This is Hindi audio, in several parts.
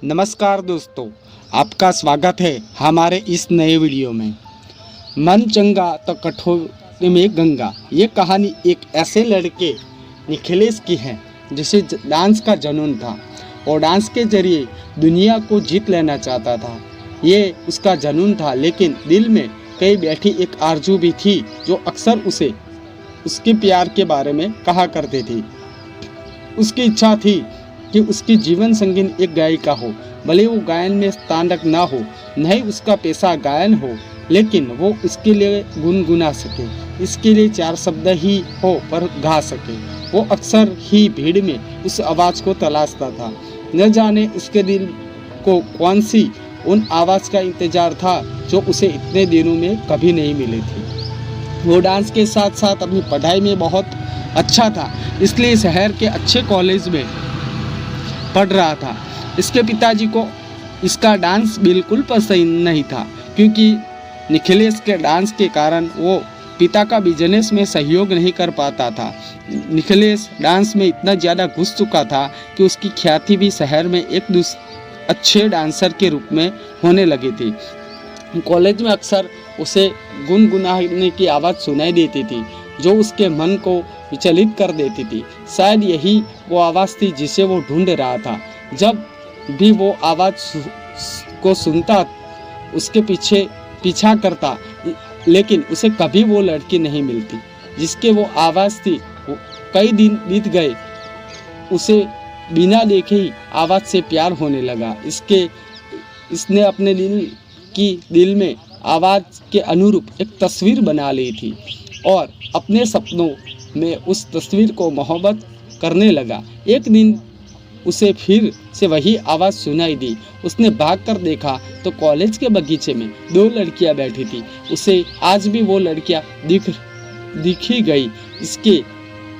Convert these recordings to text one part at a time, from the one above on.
नमस्कार दोस्तों, आपका स्वागत है हमारे इस नए वीडियो में। मन चंगा तो कठोर में गंगा, ये कहानी एक ऐसे लड़के निखिलेश की है जिसे डांस का जुनून था और डांस के जरिए दुनिया को जीत लेना चाहता था। ये उसका जुनून था, लेकिन दिल में कहीं बैठी एक आरज़ू भी थी जो अक्सर उसे उसके प्यार के बारे में कहा करती थी। उसकी इच्छा थी कि उसकी जीवन संगीन एक गायिका हो, भले वो गायन में स्नातक ना हो, न ही उसका पेशा गायन हो, लेकिन वो इसके लिए गुनगुना सके, इसके लिए चार शब्द ही हो पर गा सके। वो अक्सर ही भीड़ में उस आवाज़ को तलाशता था। न जाने उसके दिल को कौन सी उन आवाज़ का इंतजार था जो उसे इतने दिनों में कभी नहीं मिली थी। वो डांस के साथ साथ अपनी पढ़ाई में बहुत अच्छा था, इसलिए शहर के अच्छे कॉलेज में पढ़ रहा था। इसके पिताजी को इसका डांस बिल्कुल पसंद नहीं था, क्योंकि निखिलेश के डांस के कारण वो पिता का बिजनेस में सहयोग नहीं कर पाता था। निखिलेश डांस में इतना ज़्यादा घुस चुका था कि उसकी ख्याति भी शहर में एक अच्छे डांसर के रूप में होने लगी थी। कॉलेज में अक्सर उसे गुनगुनाने की आवाज़ सुनाई देती थी जो उसके मन को विचलित कर देती थी। शायद यही वो आवाज़ थी जिसे वो ढूंढ रहा था। जब भी वो आवाज़ को सुनता, उसके पीछा करता, लेकिन उसे कभी वो लड़की नहीं मिलती जिसके वो आवाज़ थी। कई दिन बीत गए, उसे बिना देखे ही आवाज़ से प्यार होने लगा। इसने अपने दिल में आवाज़ के अनुरूप एक तस्वीर बना ली थी और अपने सपनों में उस तस्वीर को मोहब्बत करने लगा। एक दिन उसे फिर से वही आवाज़ सुनाई दी। उसने भागकर देखा तो कॉलेज के बगीचे में दो लड़कियां बैठी थी। उसे आज भी वो लड़कियां दिखी गई। इसके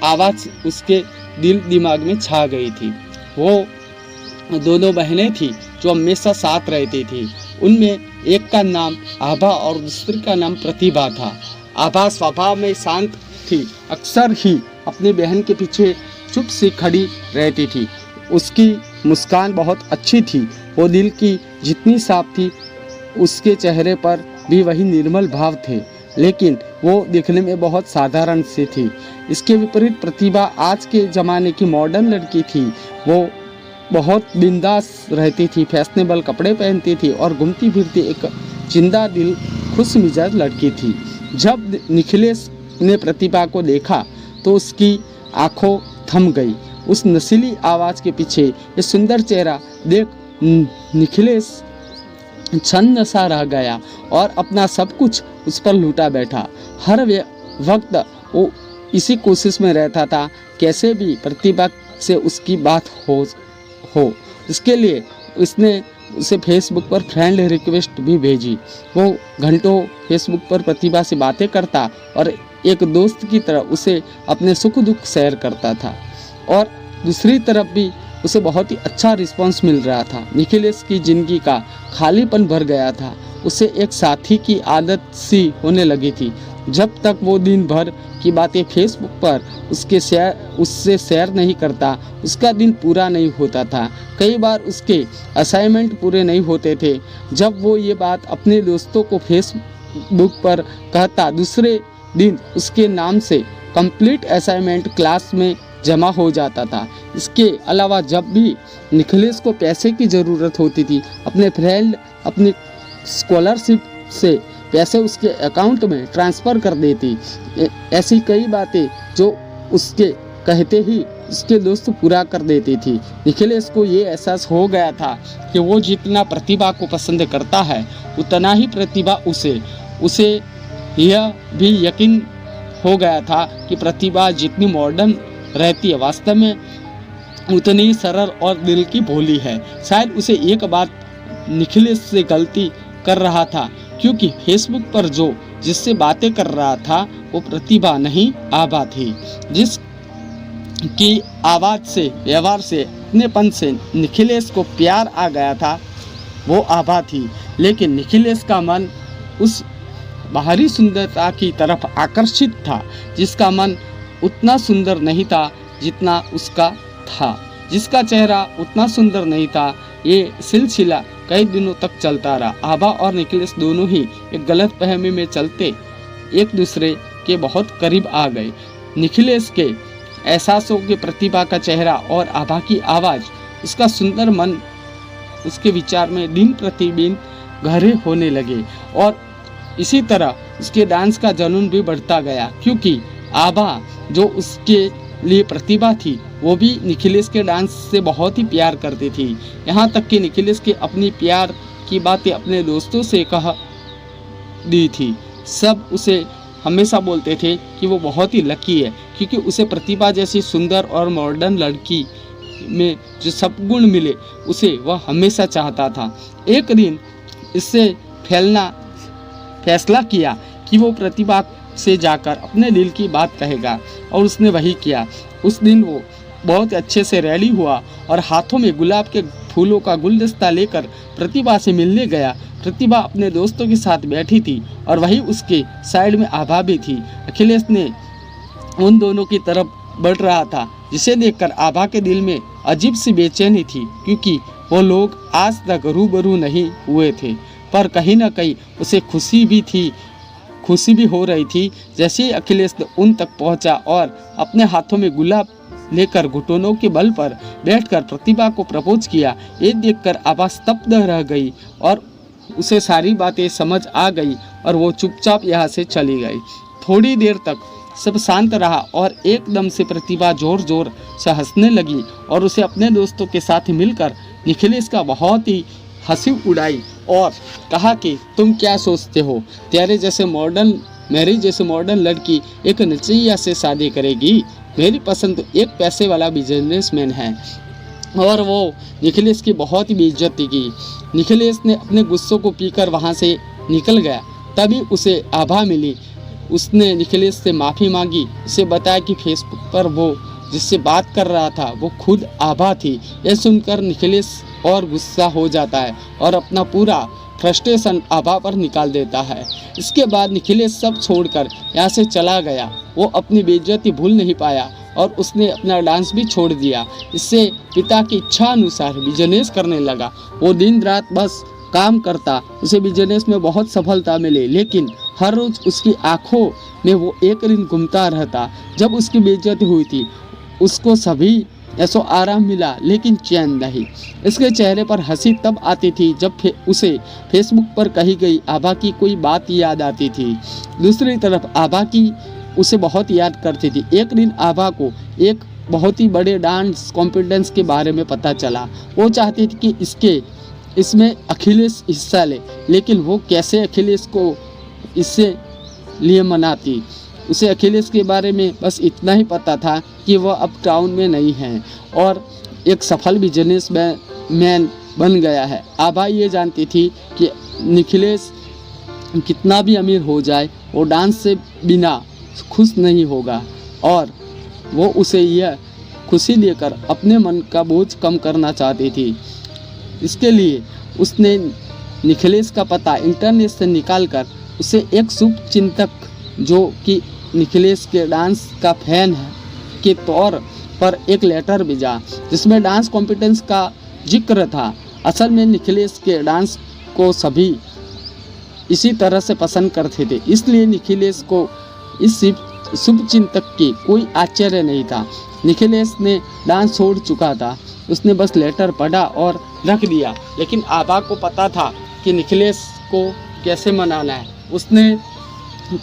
आवाज़ उसके दिल दिमाग में छा गई थी। वो दोनों बहनें थी जो हमेशा साथ रहती थी। उनमें एक का नाम आभा और दूसरी का नाम प्रतिभा था। आभा स्वभाव में शांत थी, अक्सर ही अपनी बहन के पीछे चुप से खड़ी रहती थी। उसकी मुस्कान बहुत अच्छी थी, वो दिल की जितनी साफ थी, उसके चेहरे पर भी वही निर्मल भाव थे, लेकिन वो दिखने में बहुत साधारण सी थी। इसके विपरीत प्रतिभा आज के ज़माने की मॉडर्न लड़की थी। वो बहुत बिंदास रहती थी, फैशनेबल कपड़े पहनती थी और घूमती फिरती एक जिंदा दिल खुश मिजाज लड़की थी। जब निखिलेश ने प्रतिभा को देखा तो उसकी आंखों थम गई। उस नशीली आवाज़ के पीछे ये सुंदर चेहरा देख निखिलेश छन्न सा रह गया और अपना सब कुछ उस पर लूटा बैठा। हर वक्त वो इसी कोशिश में रहता था कैसे भी प्रतिभा से उसकी बात हो। इसके लिए उसने उसे फेसबुक पर फ्रेंड रिक्वेस्ट भी भेजी। वो घंटों फेसबुक पर प्रतिभा से बातें करता और एक दोस्त की तरह उसे अपने सुख दुख शेयर करता था, और दूसरी तरफ भी उसे बहुत ही अच्छा रिस्पांस मिल रहा था। निखिलेश की ज़िंदगी का खालीपन भर गया था। उसे एक साथी की आदत सी होने लगी थी। जब तक वो दिन भर की बातें फेसबुक पर उससे शेयर नहीं करता, उसका दिन पूरा नहीं होता था। कई बार उसके असाइनमेंट पूरे नहीं होते थे। जब वो ये बात अपने दोस्तों को फेसबुक पर कहता, दूसरे दिन उसके नाम से कंप्लीट असाइनमेंट क्लास में जमा हो जाता था। इसके अलावा जब भी निखिलेश को पैसे की ज़रूरत होती थी, अपने फ्रेंड अपनी स्कॉलरशिप से पैसे उसके अकाउंट में ट्रांसफ़र कर देती। ऐसी कई बातें जो उसके कहते ही उसके दोस्त पूरा कर देती थी। निखिलेश को ये एहसास हो गया था कि वो जितना प्रतिभा को पसंद करता है, उतना ही प्रतिभा उसे यह भी यकीन हो गया था कि प्रतिभा जितनी मॉडर्न रहती है, वास्तव में उतनी ही सरल और दिल की भोली है। शायद उसे एक बात निखिलेश से गलती कर रहा था, क्योंकि फेसबुक पर जिससे बातें कर रहा था वो प्रतिभा नहीं, आभा थी। जिसकी आवाज़ से, व्यवहार से, अपनेपन से निखिलेश को प्यार आ गया था, वो आभा थी। लेकिन निखिलेश का मन उस बाहरी सुंदरता की तरफ आकर्षित था, जिसका मन उतना सुंदर नहीं था जितना उसका था, जिसका चेहरा उतना सुंदर नहीं था ये सिलसिला कई दिनों तक चलता रहा। आभा और निखिलेश दोनों ही एक गलत फहमी में चलते एक दूसरे के बहुत करीब आ गए। निखिलेश के एहसासों के प्रतिभा का चेहरा और आभा की आवाज़, उसका सुंदर मन, उसके विचार में दिन प्रतिदिन गहरे होने लगे और इसी तरह उसके डांस का जुनून भी बढ़ता गया, क्योंकि आभा जो उसके लिए प्रतिभा थी वो भी निखिलेश के डांस से बहुत ही प्यार करती थी। यहाँ तक कि निखिलेश के अपनी प्यार की बातें अपने दोस्तों से कह दी थी। सब उसे हमेशा बोलते थे कि वो बहुत ही लकी है, क्योंकि उसे प्रतिभा जैसी सुंदर और मॉडर्न लड़की में जो सब गुण मिले उसे वह हमेशा चाहता था। एक दिन इससे फैसला किया कि वो प्रतिभा से जाकर अपने दिल की बात कहेगा और उसने वही किया। उस दिन वो बहुत अच्छे से रेडी हुआ और हाथों में गुलाब के फूलों का गुलदस्ता लेकर प्रतिभा से मिलने गया। प्रतिभा अपने दोस्तों के साथ बैठी थी और वहीं उसके साइड में आभा भी थी। अखिलेश ने उन दोनों की तरफ बढ़ रहा था, जिसे देखकर आभा के दिल में अजीब सी बेचैनी थी, क्योंकि वो लोग आज तक रूबरू नहीं हुए थे। पर कहीं ना कहीं उसे खुशी भी हो रही थी। जैसे ही अखिलेश उन तक पहुंचा और अपने हाथों में गुलाब लेकर घुटनों के बल पर बैठकर प्रतिभा को प्रपोज किया, ये देखकर आभा स्तब्ध रह गई और उसे सारी बातें समझ आ गई और वो चुपचाप यहाँ से चली गई। थोड़ी देर तक सब शांत रहा और एकदम से प्रतिभा जोर जोर से हंसने लगी और उसे अपने दोस्तों के साथ मिलकर निखिलेश का बहुत ही हंसी उड़ाई और कहा कि तुम क्या सोचते हो, मेरी जैसे मॉडर्न लड़की एक नचैया से शादी करेगी? मेरी पसंद तो एक पैसे वाला बिजनेसमैन है। और वो निखिलेश की बहुत ही बेइज्जती की। निखिलेश ने अपने गुस्सों को पीकर वहाँ से निकल गया। तभी उसे आभा मिली। उसने निखिलेश से माफ़ी मांगी, उसे बताया कि फेसबुक पर वो जिससे बात कर रहा था वो खुद आभा थी। यह सुनकर निखिलेश और गुस्सा हो जाता है और अपना पूरा फ्रस्ट्रेशन आभा पर निकाल देता है। इसके बाद निखिलेश सब छोड़कर यहाँ से चला गया। वो अपनी बेइज्जती भूल नहीं पाया और उसने अपना डांस भी छोड़ दिया। इससे पिता की इच्छा अनुसार बिजनेस करने लगा। वो दिन रात बस काम करता, उसे बिजनेस में बहुत सफलता मिली, लेकिन हर रोज़ उसकी आंखों में वो एक दिन घूमता रहता। जब उसकी बेइज्जती हुई थी उसको सभी ऐसो आराम मिला, लेकिन चैन नहीं। इसके चेहरे पर हंसी तब आती थी जब उसे फेसबुक पर कही गई आभा की कोई बात याद आती थी। दूसरी तरफ आभा की उसे बहुत याद करती थी। एक दिन आभा को एक बहुत ही बड़े डांस कॉम्पिटिशन के बारे में पता चला। वो चाहती थी कि इसमें अखिलेश हिस्सा ले, लेकिन वो कैसे अखिलेश को इससे लिए मनाती। उसे अखिलेश के बारे में बस इतना ही पता था कि वह अब टाउन में नहीं है और एक सफल बिजनेसमैन बन गया है। आभा ये जानती थी कि निखिलेश कितना भी अमीर हो जाए वो डांस से बिना खुश नहीं होगा और वो उसे यह खुशी देकर अपने मन का बोझ कम करना चाहती थी। इसके लिए उसने निखिलेश का पता इंटरनेट से निकालकर उसे एक शुभचिंतक जो कि निखिलेश के डांस का फैन है के तौर पर एक लेटर भेजा, जिसमें डांस कॉम्पिटिशन का जिक्र था। असल में निखिलेश के डांस को सभी इसी तरह से पसंद करते थे, इसलिए निखिलेश को इस शुभचिंतक की कोई आश्चर्य नहीं था। निखिलेश ने डांस छोड़ चुका था, उसने बस लेटर पढ़ा और रख दिया। लेकिन आभा को पता था कि निखिलेश को कैसे मनाना है। उसने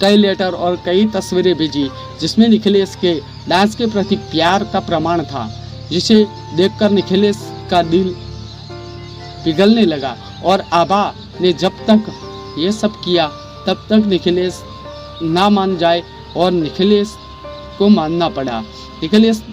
कई लेटर और कई तस्वीरें भेजी जिसमें निखिलेश के डांस के प्रति प्यार का प्रमाण था, जिसे देखकर निखिलेश का दिल पिघलने लगा। और आभा ने जब तक ये सब किया तब तक निखिलेश ना मान जाए और निखिलेश को मानना पड़ा। निखिलेश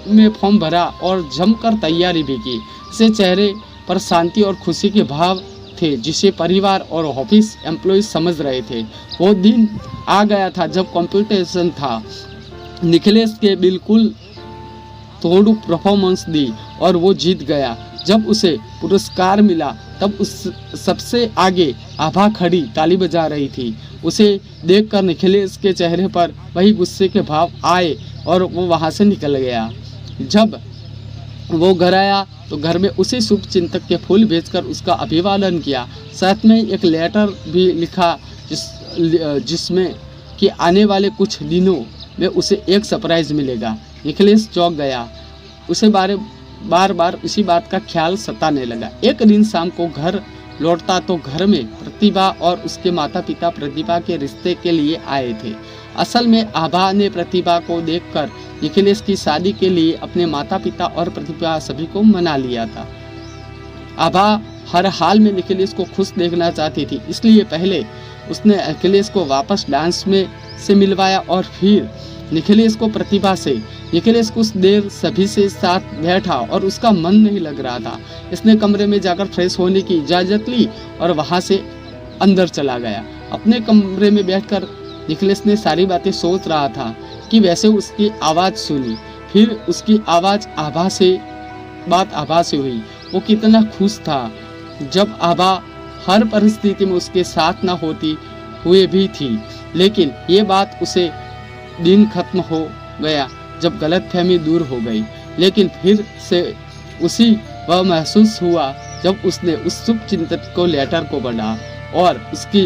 में फॉर्म भरा और जमकर तैयारी भी की। इसे चेहरे पर शांति और खुशी के भाव थे, जिसे परिवार और ऑफिस एम्प्लॉयज समझ रहे थे। वो दिन आ गया था जब कंपटीशन था। निखिलेश के बिल्कुल तोड़ू परफॉर्मेंस दी और वो जीत गया। जब उसे पुरस्कार मिला तब उस सबसे आगे आभा खड़ी ताली बजा रही थी। उसे देखकर निखिलेश के चेहरे पर वही गुस्से के भाव आए और वो वहाँ से निकल गया। जब वो घर आया तो घर में उसी शुभ चिंतक के फूल भेजकर उसका अभिवादन किया। साथ में एक लेटर भी लिखा जिसमें कि आने वाले कुछ दिनों में उसे एक सरप्राइज़ मिलेगा। निखिलेश चौंक गया। उसे बार बार उसी बात का ख्याल सताने लगा। एक दिन शाम को घर लौटता तो घर में प्रतिभा और उसके माता पिता प्रतिभा के रिश्ते के लिए आए थे। असल में आभा ने प्रतिभा को देखकर निखिलेश की शादी के लिए अपने माता पिता और प्रतिभा सभी को मना लिया था। आभा हर हाल में निखिलेश को खुश देखना चाहती थी, इसलिए पहले उसने अखिलेश को वापस डांस में से मिलवाया और फिर निखिलेश को प्रतिभा से। निखिलेश कुछ देर सभी से साथ बैठा और उसका मन नहीं लग रहा था। इसने कमरे में जाकर फ्रेश होने की इजाज़त ली और वहाँ से अंदर चला गया। अपने कमरे में बैठकर निखिलेश ने सारी बातें सोच रहा था कि वैसे उसकी आवाज़ सुनी, फिर उसकी आवाज़ आभा से हुई। वो कितना खुश था जब आभा हर परिस्थिति में उसके साथ न होती हुए भी थी। लेकिन ये बात उसे दिन खत्म हो गया जब गलतफहमी दूर हो गई। लेकिन फिर से उसी वह महसूस हुआ जब उसने उस शुभ चिंतक को लेटर को पढ़ा और उसकी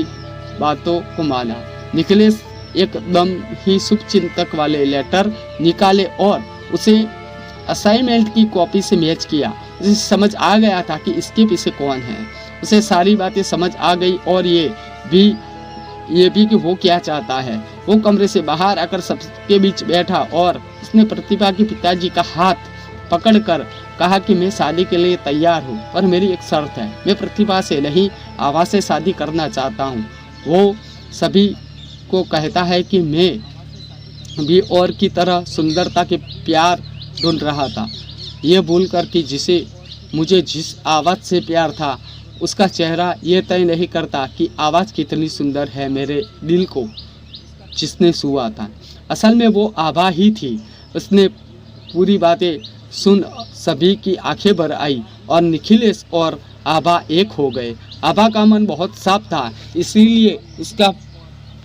बातों को माना। निखिलेश एकदम ही शुभ चिंतक वाले लेटर निकाले और उसे असाइनमेंट की कॉपी से मैच किया। उसे समझ आ गया था कि इसके पीछे कौन है। उसे सारी बातें समझ आ गई और ये भी कि वो क्या चाहता है। वो कमरे से बाहर आकर सबके बीच बैठा और उसने प्रतिभा के पिताजी का हाथ पकड़कर कहा कि मैं शादी के लिए तैयार हूँ, पर मेरी एक शर्त है। मैं प्रतिभा से नहीं, आभा से शादी करना चाहता हूँ। वो सभी को कहता है कि मैं भी और की तरह सुंदरता के प्यार ढूंढ रहा था। ये भूल कर कि मुझे जिस आवाज़ से प्यार था उसका चेहरा ये तय नहीं करता कि आवाज़ कितनी सुंदर है मेरे दिल को जिसने छुआ था। असल में वो आभा ही थी। उसने पूरी बातें सुन सभी की आंखें भर आई और निखिलेश और आभा एक हो गए। आभा का मन बहुत साफ था, इसीलिए उसका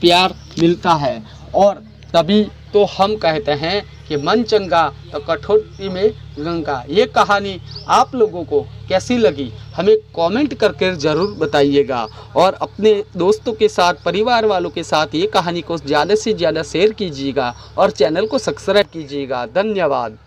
प्यार मिलता है और तभी तो हम कहते हैं कि मन चंगा तो कठौती में गंगा। ये कहानी आप लोगों को कैसी लगी हमें कमेंट करके ज़रूर बताइएगा और अपने दोस्तों के साथ, परिवार वालों के साथ ये कहानी को ज़्यादा से ज़्यादा शेयर कीजिएगा और चैनल को सब्सक्राइब कीजिएगा। धन्यवाद।